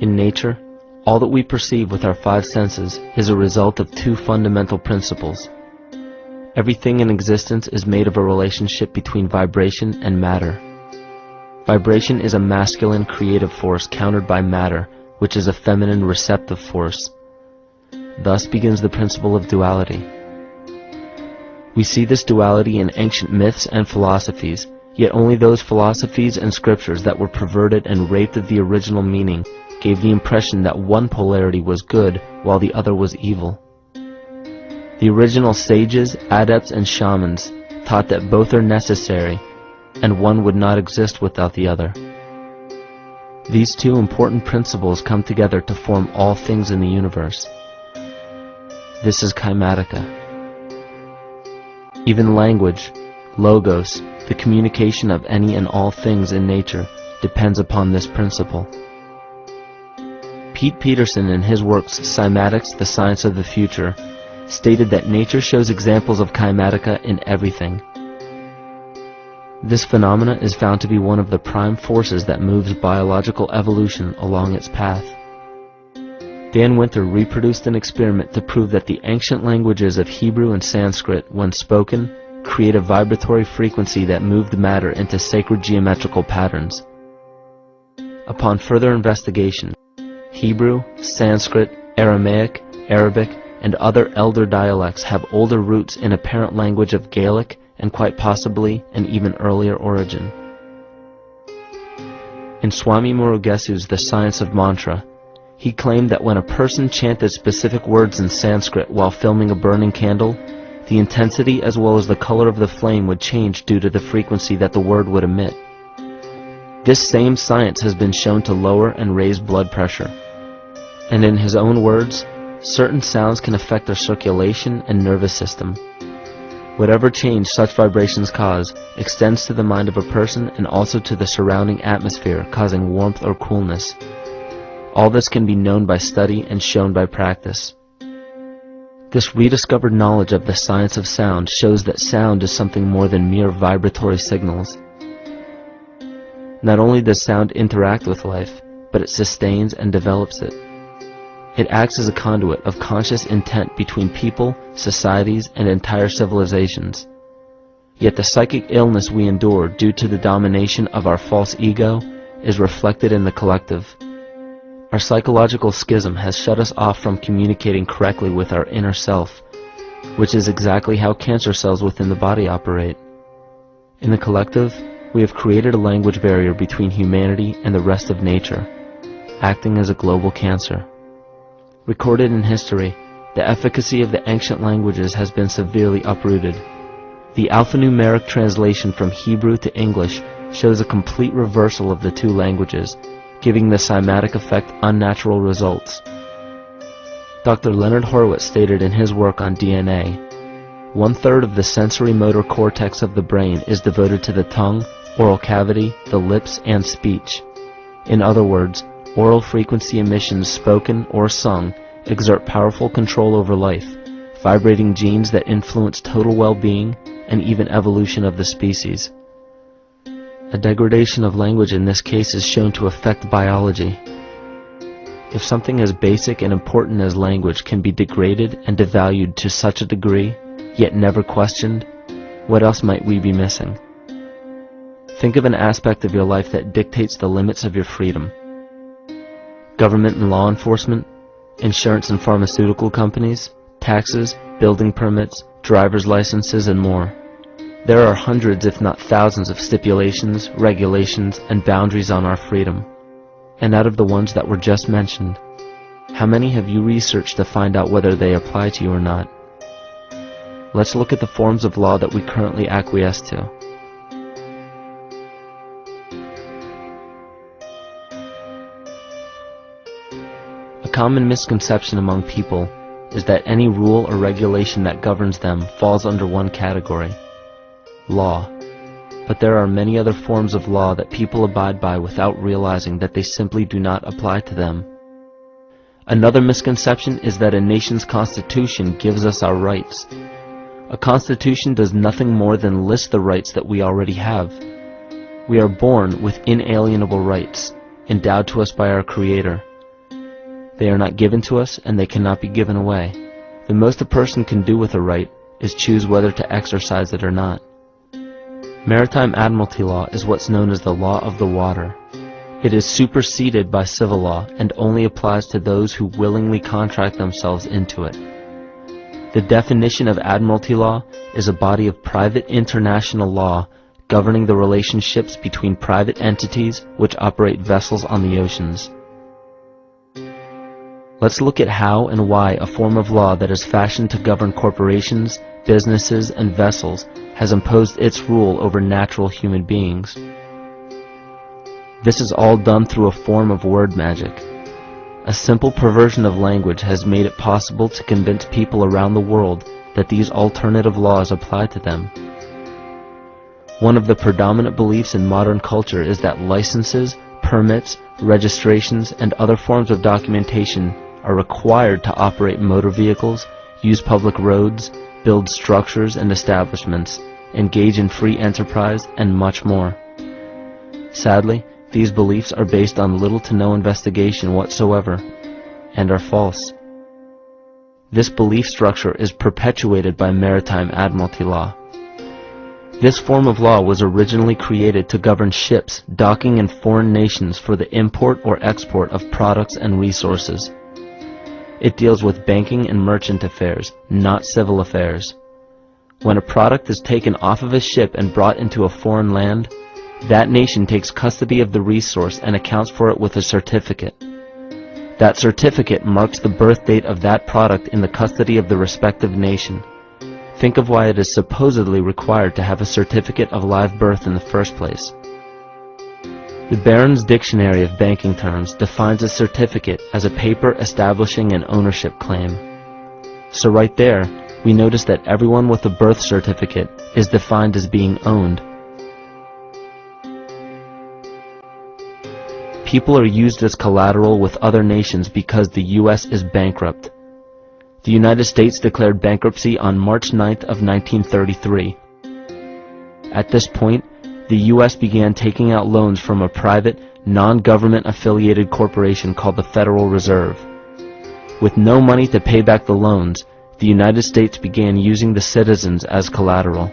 In nature, all that we perceive with our five senses is a result of two fundamental principles. Everything in existence is made of a relationship between vibration and matter. Vibration is a masculine creative force countered by matter, which is a feminine receptive force. Thus begins the principle of duality. We see this duality in ancient myths and philosophies, yet only those philosophies and scriptures that were perverted and raped of the original meaning gave the impression that one polarity was good while the other was evil. The original sages, adepts, and shamans taught that both are necessary, and one would not exist without the other. These two important principles come together to form all things in the universe. This is Kymatica. Even language, logos, the communication of any and all things in nature, depends upon this principle. Pete Peterson, in his works Cymatics, the Science of the Future, stated that nature shows examples of Kymatica in everything. This phenomena is found to be one of the prime forces that moves biological evolution along its path. Dan Winter reproduced an experiment to prove that the ancient languages of Hebrew and Sanskrit, when spoken, create a vibratory frequency that moved matter into sacred geometrical patterns. Upon further investigation, Hebrew, Sanskrit, Aramaic, Arabic, and other elder dialects have older roots in a parent language of Gaelic and quite possibly an even earlier origin. In Swami Murugesu's The Science of Mantra, he claimed that when a person chanted specific words in Sanskrit while filming a burning candle, the intensity as well as the color of the flame would change due to the frequency that the word would emit. This same science has been shown to lower and raise blood pressure. And in his own words, certain sounds can affect our circulation and nervous system. Whatever change such vibrations cause extends to the mind of a person and also to the surrounding atmosphere, causing warmth or coolness. All this can be known by study and shown by practice. This rediscovered knowledge of the science of sound shows that sound is something more than mere vibratory signals. Not only does sound interact with life, but it sustains and develops it. It acts as a conduit of conscious intent between people, societies, and entire civilizations. Yet the psychic illness we endure due to the domination of our false ego is reflected in the collective. Our psychological schism has shut us off from communicating correctly with our inner self, which is exactly how cancer cells within the body operate. In the collective, we have created a language barrier between humanity and the rest of nature, acting as a global cancer. Recorded in history, the efficacy of the ancient languages has been severely uprooted. The alphanumeric translation from Hebrew to English shows a complete reversal of the two languages, giving the cymatic effect unnatural results. Dr. Leonard Horowitz stated in his work on DNA, 1/3 of the sensory motor cortex of the brain is devoted to the tongue, oral cavity, the lips, and speech. In other words, oral frequency emissions spoken or sung exert powerful control over life, vibrating genes that influence total well-being and even evolution of the species. A degradation of language in this case is shown to affect biology. If something as basic and important as language can be degraded and devalued to such a degree, yet never questioned, what else might we be missing? Think of an aspect of your life that dictates the limits of your freedom. Government and law enforcement, insurance and pharmaceutical companies, taxes, building permits, driver's licenses, and more. There are hundreds if not thousands of stipulations, regulations, and boundaries on our freedom. And out of the ones that were just mentioned, how many have you researched to find out whether they apply to you or not? Let's look at the forms of law that we currently acquiesce to. A common misconception among people is that any rule or regulation that governs them falls under one category: law. But there are many other forms of law that people abide by without realizing that they simply do not apply to them. Another misconception is that a nation's constitution gives us our rights. A constitution does nothing more than list the rights that we already have. We are born with inalienable rights, endowed to us by our Creator. They are not given to us, and they cannot be given away. The most a person can do with a right is choose whether to exercise it or not. Maritime admiralty law is what's known as the law of the water. It is superseded by civil law and only applies to those who willingly contract themselves into it. The definition of admiralty law is a body of private international law governing the relationships between private entities which operate vessels on the oceans. Let's look at how and why a form of law that is fashioned to govern corporations, businesses, and vessels has imposed its rule over natural human beings. This is all done through a form of word magic. A simple perversion of language has made it possible to convince people around the world that these alternative laws apply to them. One of the predominant beliefs in modern culture is that licenses, permits, registrations, and other forms of documentation are required to operate motor vehicles, use public roads, build structures and establishments, engage in free enterprise, and much more. Sadly, these beliefs are based on little to no investigation whatsoever, and are false. This belief structure is perpetuated by maritime admiralty law. This form of law was originally created to govern ships docking in foreign nations for the import or export of products and resources. It deals with banking and merchant affairs, not civil affairs. When a product is taken off of a ship and brought into a foreign land, that nation takes custody of the resource and accounts for it with a certificate. That certificate marks the birth date of that product in the custody of the respective nation. Think of why it is supposedly required to have a certificate of live birth in the first place. The Barron's Dictionary of Banking Terms defines a certificate as a paper establishing an ownership claim. So right there, we notice that everyone with a birth certificate is defined as being owned. People are used as collateral with other nations because the U.S. is bankrupt. The United States declared bankruptcy on March 9th of 1933. At this point, the U.S. began taking out loans from a private, non-government affiliated corporation called the Federal Reserve. With no money to pay back the loans, the United States began using the citizens as collateral.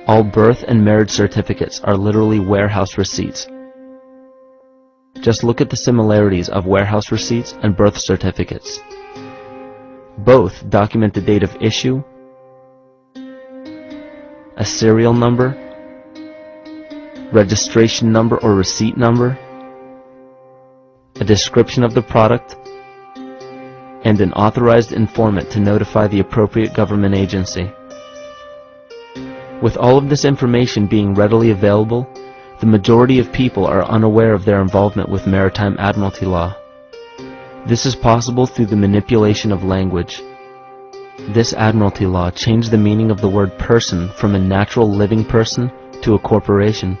All birth and marriage certificates are literally warehouse receipts. Just look at the similarities of warehouse receipts and birth certificates. Both document the date of issue, a serial number, registration number or receipt number, a description of the product, and an authorized informant to notify the appropriate government agency. With all of this information being readily available, the majority of people are unaware of their involvement with maritime admiralty law. This is possible through the manipulation of language. This admiralty law changed the meaning of the word person from a natural living person to a corporation.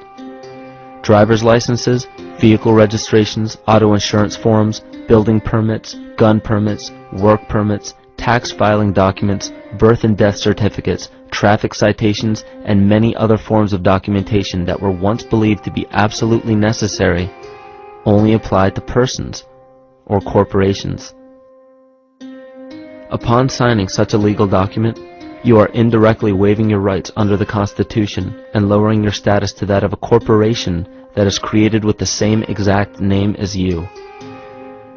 Driver's licenses, vehicle registrations, auto insurance forms, building permits, gun permits, work permits, tax filing documents, birth and death certificates, traffic citations, and many other forms of documentation that were once believed to be absolutely necessary only applied to persons or corporations. Upon signing such a legal document, you are indirectly waiving your rights under the Constitution and lowering your status to that of a corporation that is created with the same exact name as you.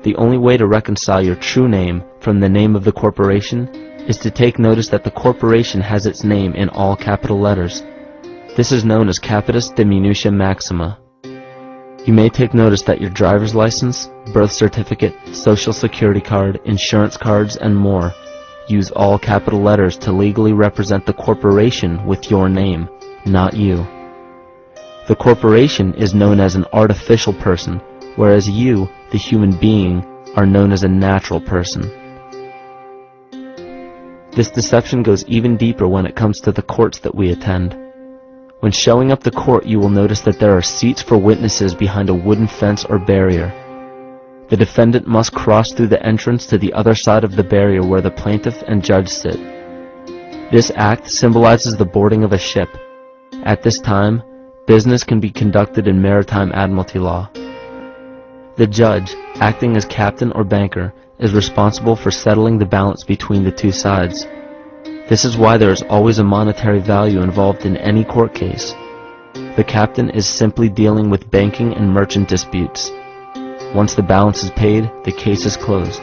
The only way to reconcile your true name from the name of the corporation is to take notice that the corporation has its name in all capital letters. This is known as capitis diminutia maxima. You may take notice that your driver's license, birth certificate, social security card, insurance cards, and more use all capital letters to legally represent the corporation with your name, not you. The corporation is known as an artificial person, whereas you, the human being, are known as a natural person. This deception goes even deeper when it comes to the courts that we attend. When showing up to court, you will notice that there are seats for witnesses behind a wooden fence or barrier. The defendant must cross through the entrance to the other side of the barrier where the plaintiff and judge sit. This act symbolizes the boarding of a ship. At this time, business can be conducted in maritime admiralty law. The judge, acting as captain or banker, is responsible for settling the balance between the two sides. This is why there is always a monetary value involved in any court case. The captain is simply dealing with banking and merchant disputes. Once the balance is paid, the case is closed.